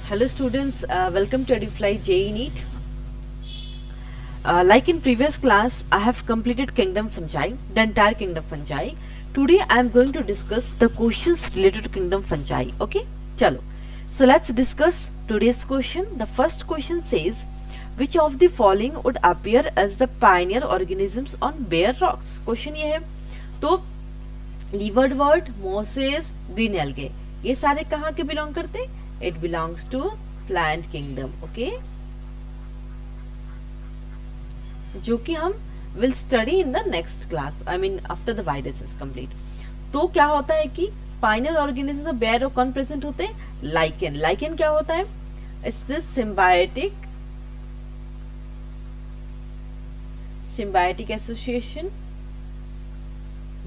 Hello students, welcome to EduFly JEE NEET. Like in previous class, I have completed Kingdom Fungi, the entire Kingdom Fungi. Today I am going to discuss the questions related to Kingdom Fungi. Okay, chalo. So let's discuss today's question. The first question says, which of the following would appear as the pioneer organisms on bare rocks? Question ये है. तो लीवर्डवर्ट, Moses, green algae, ये सारे कहाँ के belong करते हैं? It belongs to plant kingdom. Okay, जो कि हम will study in the next class, I mean after the virus is complete. तो क्या होता है कि पाइनर ऑर्गेनिज्म बेयर और कौन प्रेजेंट होते हैं? लाइकेन. लाइकेन क्या होता है? It's this symbiotic association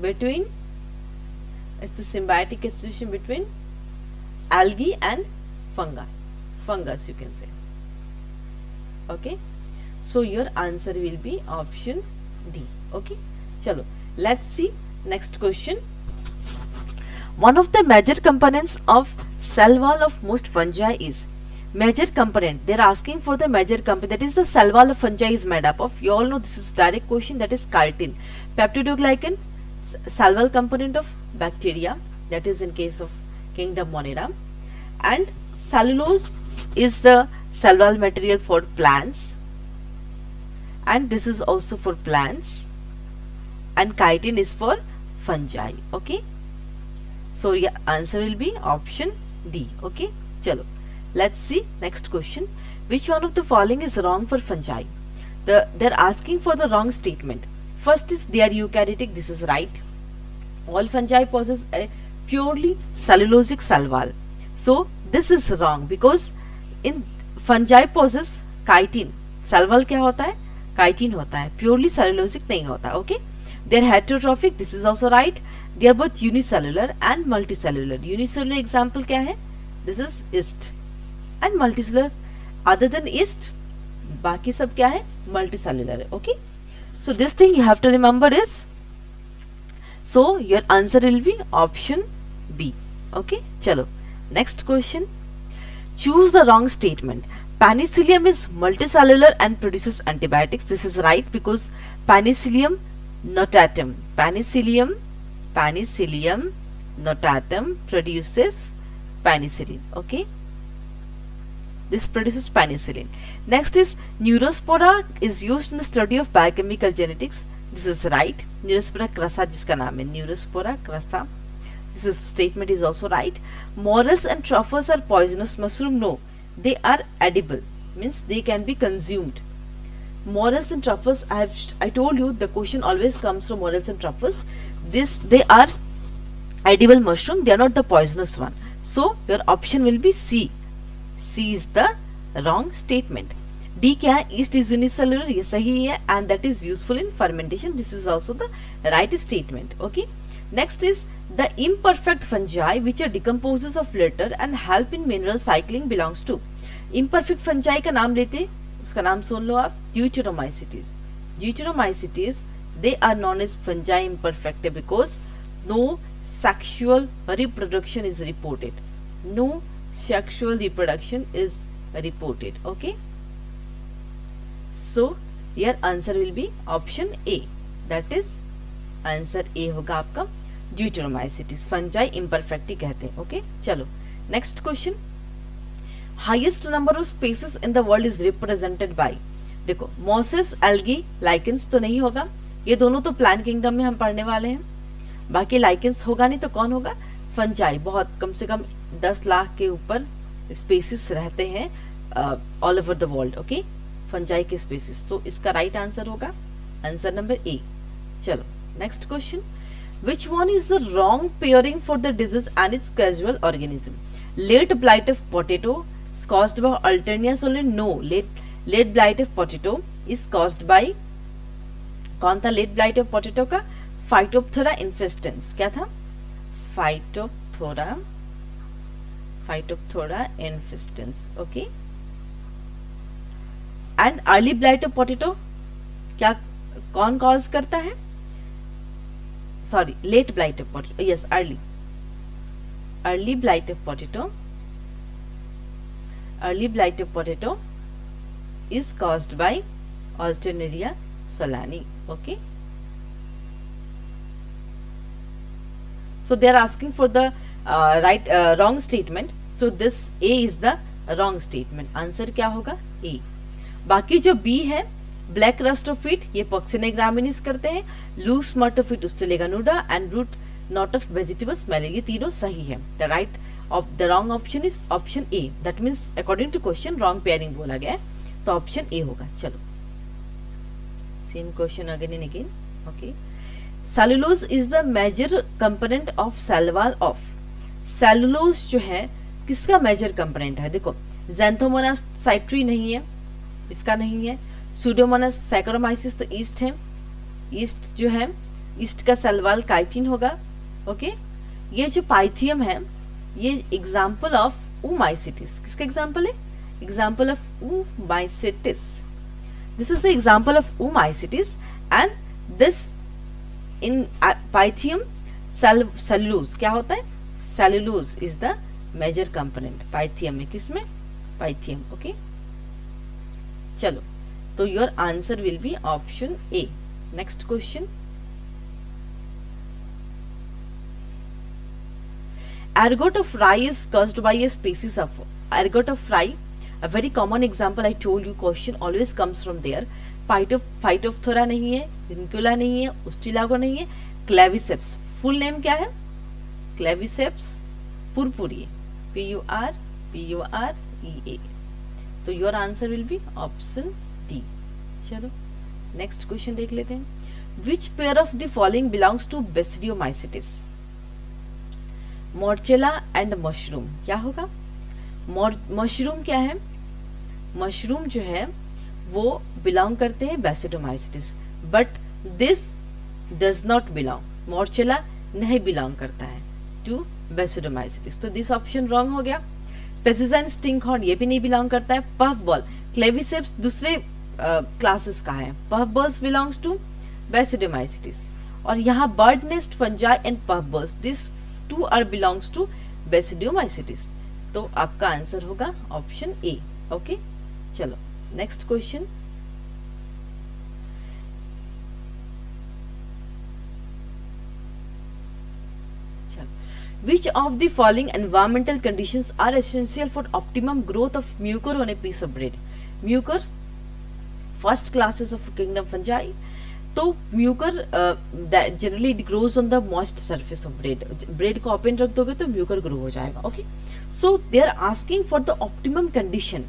between algae and fungus you can say. Okay, so your answer will be option D. Okay, chalo, let's see next question. One of the major components of cell wall of most fungi is major component. They are asking for the major component, that is the cell wall of fungi is made up of. You all know this is direct question, that is chitin. Peptidoglycan, cell wall component of bacteria, that is in case of kingdom Monera. And cellulose is the cell wall material for plants, and this is also for plants, and chitin is for fungi. Okay, so your answer will be option D. Okay, chalo, let's see next question. Which one of the following is wrong for fungi? They're asking for the wrong statement. First is they are eukaryotic. This is right. All fungi possess a purely cellulosic cell wall. So this is wrong because in fungi possess chitin. Cell wall क्या होता है? Chitin होता है. Purely cellulosic नहीं होता. Okay. They are heterotrophic. This is also right. They are both unicellular and multicellular. Unicellular example क्या है? This is yeast. And multicellular, other than yeast, बाकी सब क्या है? Multicellular है. Okay. So this thing you have to remember is, so your answer will be option B. Okay. चलो, next question. Choose the wrong statement. Penicillium is multicellular and produces antibiotics. This is right because Penicillium notatum notatum produces penicillin. Okay, this produces penicillin. Next is Neurospora is used in the study of biochemical genetics. This is right. Neurospora crassa जिसका नाम है Neurospora crassa. This statement is also right. Morels and truffles are poisonous mushroom. No, they are edible. Means they can be consumed. Morels and truffles, I told you the question always comes from morels and truffles. They are edible mushroom. They are not the poisonous one. So your option will be C. C is the wrong statement. D क्या है? Yeast is unicellular. ये सही है and that is useful in fermentation. This is also the right statement. Okay. Next is the imperfect fungi which are decomposers of litter and help in mineral cycling belongs to. Imperfect fungi का नाम लेते, उसका नाम सुन लो आप, Deuteromycetes. Deuteromycetes, they are known as fungi imperfecta because no sexual reproduction is reported. No sexual reproduction is reported. Okay. So your answer will be option A. That is answer A होगा आपका. Deuteromycetes fungi imperfecti कहते हैं. Okay, चलो next question. Highest number of species in the world is represented by. देखो mosses, algae, lichens तो नहीं होगा. ये दोनों तो प्लांट किंगडम में हम पढ़ने वाले हैं. बाकी लाइकेंस होगा नहीं तो कौन होगा? फंजाई. बहुत कम से कम 10 लाख के ऊपर स्पेसिस रहते हैं all over the world. Okay, fungi के स्पेसिस. तो इसका राइट आंसर होगा आंसर नंबर ए. चलो next question. Which one is the wrong pairing for the disease and its causal organism? Late blight of potato is caused by Alternaria solani. No, late blight of potato is caused by, कौन था late blight of potato का? Phytophthora infestans. क्या था? Phytophthora infestans. Okay. And early blight of potato क्या कौन cause करता है? Sorry, late blight of potato. Yes, early blight of potato early blight of potato is caused by Alternaria solani. Okay, so they are asking for the wrong statement. So this A is the wrong statement. Answer क्या होगा? A. बाकी जो B है, black rust of wheat, ये पॉक्सिना graminis करते हैं, loose smut of wheat Ustilago nuda and root knot of vegetables मेले, ये तीनों सही है. The right of the wrong option is option A. That means according to question wrong pairing बोला गया है, तो ऑप्शन ए होगा. चलो same question again and again. Okay, cellulose is the major component of cell wall of. Cellulose जो है किसका major component है? देखो, ज़ैंथोमोनास साइट्री नहीं है, इसका नहीं है. सूडोमोनास सैकरोमाइसिस तो ईस्ट है, ईस्ट जो है ईस्ट का सेल वॉल काइटिन होगा. ओके, ये जो पाइथियम है ये एग्जाम्पल ऑफ ओमाइसिटिस. किसका एग्जाम्पल है? Example of oomycetes. This is the example of oomycetes, and this in Pythium cellulose क्या होता है? Cellulose is the major component. Pythium में, किसमें? Pythium. Okay. चलो, तो your answer will be option A. Next question. Ergot of rye is caused by a species of ergot of rye. A very common example I told you, question always comes from there. Phytophthora नहीं है, Vincula नहीं है, Ustilago नहीं है, Claviceps. Full name क्या है? Claviceps purpurea. P-U-R-P-U-R-E-A. तो your answer will be option D. चलो next question देख लेते हैं. Which pair of the following belongs to Basidiomycetes? Morchella and mushroom. क्या होगा? मशरूम क्या है? मशरूम जो है वो बिलोंग करते हैं Basidiomycetes, but this does not belong. Morchella नहीं बिलोंग करता है टू बेसिडोमाइसिटिस, तो दिस ऑप्शन रॉन्ग हो गया. पेसिजाइन स्टिंकहॉर्न ये भी नहीं बिलोंग करता है. पफ बॉल, क्लेविसेप्स दूसरे क्लासेस का है. Puff balls belongs to Basidiomycetes. और यहाँ bird nest fungi and puff balls, this two are belongs to Basidiomycetes. तो आपका आंसर होगा ऑप्शन ए. ओके, चलो next question. Which of the following environmental conditions are essential for optimum growth of mucor on a piece of bread? Mucor, first classes of kingdom fungi. तो mucor generally it grows on the moist surface of bread. Bread को open रख दोगे तो mucor grow हो जाएगा. Okay, so they are asking for the optimum condition.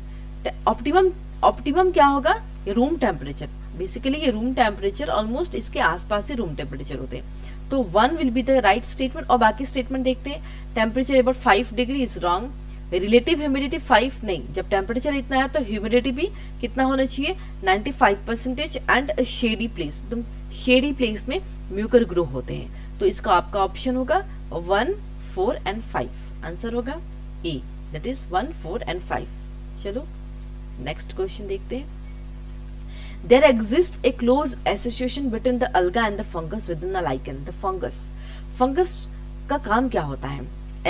Optimum क्या होगा? Room temperature. Basically ये रूम टेम्परेचर ऑलमोस्ट इसके आसपास ही रूम टेम्परेचर होते हैं. तो 1 will be the right statement. और बाकी स्टेटमेंट देखते हैं. Temperature about 5 degree is wrong. Relative humidity 5 नहीं, जब टेम्परेचर इतना है तो ह्यूमिडिटी भी कितना होना चाहिए? 95% एंड शेडी प्लेस. एकदम शेडी प्लेस में म्यूकर ग्रो होते हैं. तो इसका आपका ऑप्शन होगा 1, 4 एंड 5. आंसर होगा ए, दैट इज 1, 4 एंड 5. चलो नेक्स्ट क्वेश्चन देखते हैं. There exists a close association between the alga and the fungus within the lichen. The fungus का काम क्या होता है?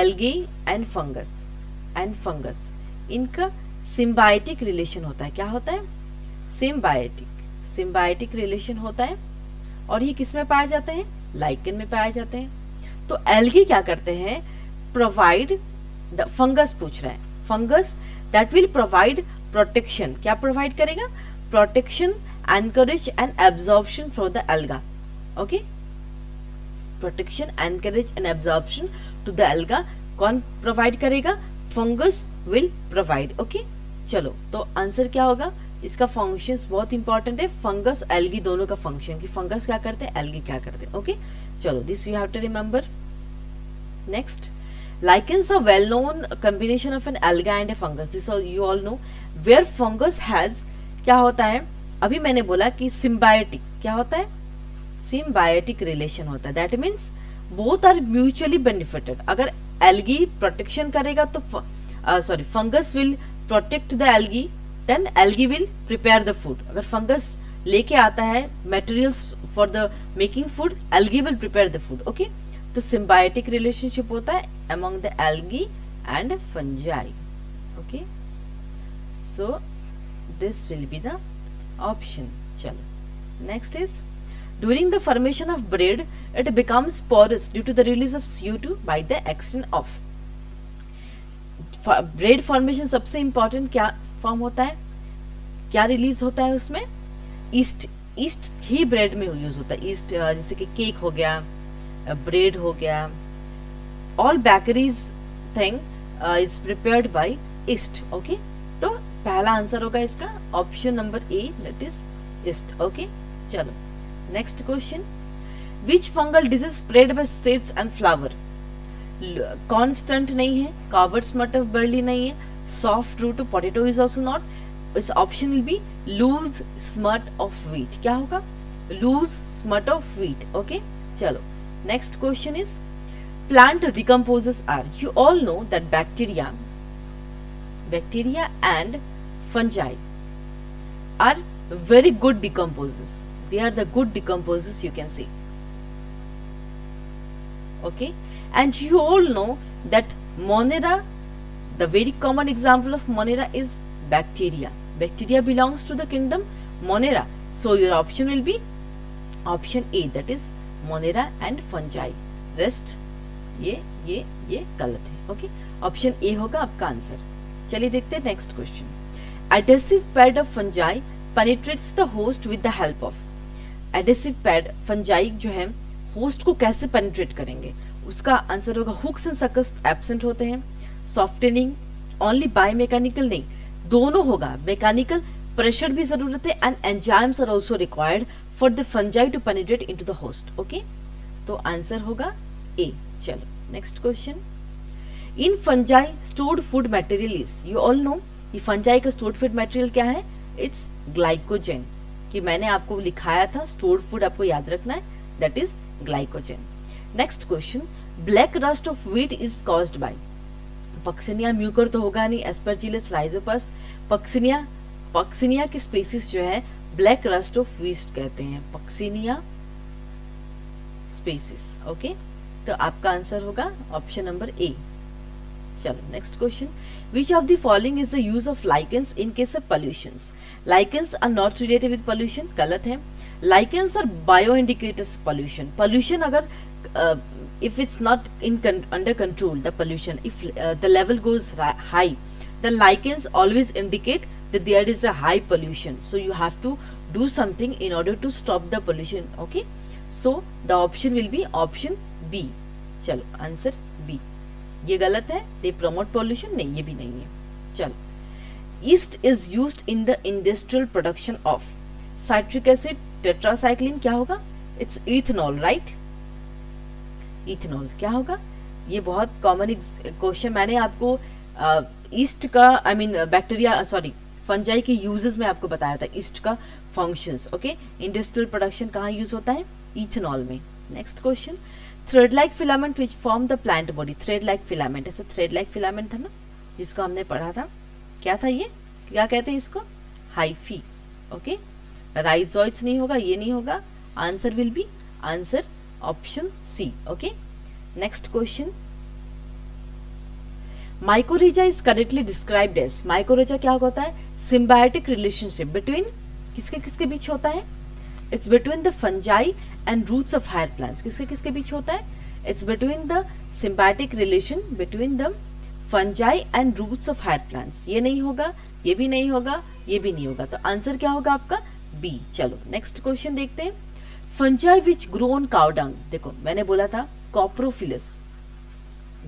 Algae and fungus इनका सिम्बायोटिक रिलेशन होता है. क्या होता है? सिम्बायोटिक रिलेशन होता है. और ये किस में पाए जाते हैं? लाइकन में पाए जाते हैं. तो एल्गी क्या करते हैं? प्रोवाइड द फंगस पूछ रहा है. Fungus that will provide protection. क्या प्रोवाइड करेगा? Protection, anchorage and absorption for the alga. Okay, protection, anchorage and absorption to the alga कौन प्रोवाइड करेगा? Fungus will provide. ओके, चलो तो आंसर क्या होगा? इसका फंक्शंस बहुत इंपॉर्टेंट है. फंगस एल्गी दोनों का फंक्शन, कि फंगस क्या करते हैं, एल्गी क्या करते हैं. ओके, चलो this you have to remember. Next, lichens are well known combination of an alga and a fungus. This all you all know. Where fungus has क्या होता है? अभी मैंने बोला कि symbiotic क्या होता है? Symbiotic relation होता है. That means both are mutually benefited. अगर algae protection करेगा तो fungus will protect the algae, then algae will prepare the food. अगर fungus लेके आता है materials for the making food, algae will prepare the food. Okay? तो symbiotic relationship होता है among the algae and fungi. Okay? So this will be the option. Chalo. Next is, during the formation of bread, it becomes porous due to the release of CO2 by the action of. Bread formation सबसे important क्या form होता है, क्या release होता है उसमें, east. East ही bread में use होता है. ईस्ट जैसे कि केक हो गया, ब्रेड हो गया, all bakeries thing is prepared by yeast. Okay, तो पहला आंसर होगा इसका option number A, that is yeast. Okay, चलो next question. Which fungal disease spread by seeds and flower. कांस्टेंट नहीं है, कार्बेट स्मट ऑफ बर्ली नहीं है, soft rot of potato is also not. इस option will be loose smut of wheat. क्या होगा, loose smut of wheat. Okay, चलो next question is, plant decomposers are. You all know that bacteria and fungi are very good decomposers. They are the good decomposers, you can see. Okay, and you all know that Monera, the very common example of Monera is bacteria. Bacteria belongs to the kingdom Monera. So your option will be option A, that is Monera and fungi. Rest ये गलत है. Okay, option A होगा आपका answer. चलिए देखते हैं next question. Adhesive pad of fungi penetrates the host with the help of. Adhesive pad fungi जो है होस्ट को कैसे पेनिट्रेट करेंगे, उसका आंसर होगा हुक्स एंड सकस एब्सेंट होते हैं. सॉफ्टनिंग ओनली बाय मैकेनिकल नहीं, दोनों होगा. मैकेनिकल प्रेशर भी जरूरत है and enzymes are also required for the fungi to penetrate into the host. Okay, तो आंसर होगा ए. चलो next question. In fungi stored food material is. You all know ये फंजाई का स्टोर्ड फूड मटेरियल क्या है, it's glycogen. कि मैंने आपको लिखाया था स्टोर्ड फूड, आपको याद रखना है, that is glycogen. Next question. Black rust of wheat is caused bye. Puccinia Mucor तो होगा नहीं, एस्परजिलस राइजोपस. पक्सिनिया की स्पीसीज जो है ब्लैक रस्ट ऑफ व्हीट कहते हैं, पक्सिनिया स्पीसीज. ओके, तो आपका आंसर होगा ऑप्शन नंबर ए. चलो next question. Which of the following is the use of lichens in case of pollutions. Lichens are not related with pollution, गलत है. Lichens are bio indicators pollution. Pollution अगर if it's not under control, the pollution, if the level goes high, the lichens always indicate that there is a high pollution, so you have to do something in order to stop the pollution. Okay, so the option will be option B. चलो answer B. ये गलत है, they promote pollution, नहीं ये भी नहीं है. चलो, yeast is used in the industrial production of citric acid, tetracycline. क्या होगा, it's ethanol, right? इथेनॉल क्या होगा, ये बहुत कॉमन क्वेश्चन. मैंने आपको ईस्ट का बैक्टीरिया फंजाई के यूजेस में आपको बताया था, ईस्ट का फंक्शंस. ओके, इंडस्ट्रियल प्रोडक्शन कहाँ यूज होता है, इथेनॉल में. Next question. Thread like filament which form the plant body. Thread like filament, ऐसे थ्रेड लाइक फिलामेंट था ना जिसको हमने पढ़ा था, क्या था ये, क्या कहते हैं इसको, हाइफी. ओके, राइजोइड्स नहीं होगा, ये नहीं होगा. Answer will be answer option C. Okay, next question. Mycorrhiza is correctly described as. Mycorrhiza क्या होता है, सिम्बायोटिक रिलेशनशिप बिटवीन किसके किसके बीच होता है, it's between the fungi and roots of higher plants. किसके किसके बीच होता है, it's between the symbiotic relation between the fungi and roots of higher plants. ये नहीं होगा, ये भी नहीं होगा, ये भी नहीं होगा, तो आंसर क्या होगा आपका बी. चलो नेक्स्ट क्वेश्चन देखते हैं. Fungi which grow on cow dung. देखो मैंने बोला था coprophilous.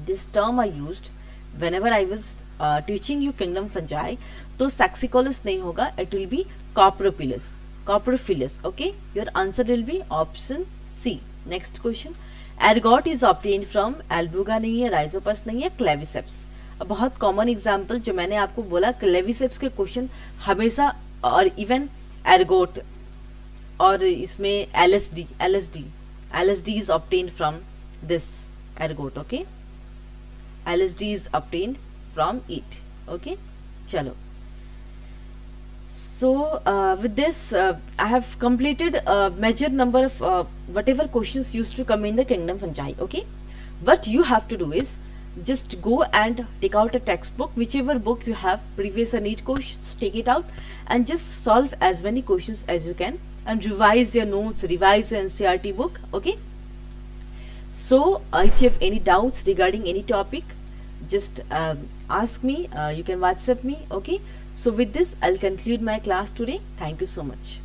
This term I used whenever I was teaching you kingdom fungi. तो सैक्सिकोलस नहीं होगा, it will be coprophilous. Coprophilous. Okay, your answer will be option C. Next question. Ergot is obtained from. Albugo नहीं है, Rhizopus नहीं है, Claviceps. बहुत common example जो मैंने आपको बोला, क्लेविसेप्स के क्वेश्चन हमेशा, और इवन एर्गोट, और इसमें LSD is obtained from this ergot. Okay, LSD is obtained from it. Okay, chalo. So with this I have completed a major number of whatever questions used to come in the kingdom fungi. Okay, what you have to do is just go and take out a textbook, whichever book you have, previous and NEET questions, take it out and just solve as many questions as you can and revise your notes, revise your NCERT book. Okay, so if you have any doubts regarding any topic, just ask me. You can WhatsApp me. Okay, so with this I'll conclude my class today. Thank you so much.